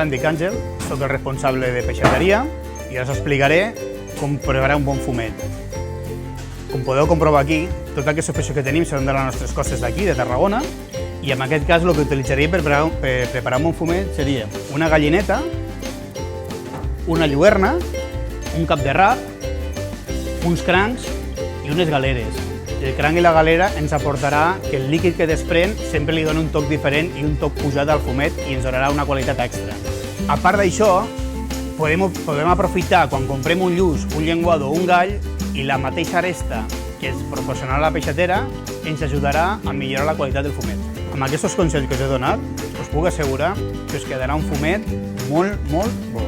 em dic Àngel, soc el responsable de peixateria i us explicaré com preparar un bon fumet. Com podeu comprovar aquí, tots aquests peixos que tenim són de les nostres costes d'aquí, de Tarragona, i en aquest cas el que utilitzaria per preparar un bon fumet seria una gallineta, una lluerna, un cap de rap, uns crancs i unes galeres. El cranc i la galera ens aportarà que el líquid que desprèn sempre li dona un toc diferent i un toc pujat al fumet i ens donarà una qualitat extra. A part d'això, podem aprofitar quan comprem un lluç, un llenguado o un gall i la mateixa aresta que ens proporcionarà la peixatera ens ajudarà a millorar la qualitat del fumet. Amb aquests consells que us he donat, us puc assegurar que us quedarà un fumet molt, molt bo.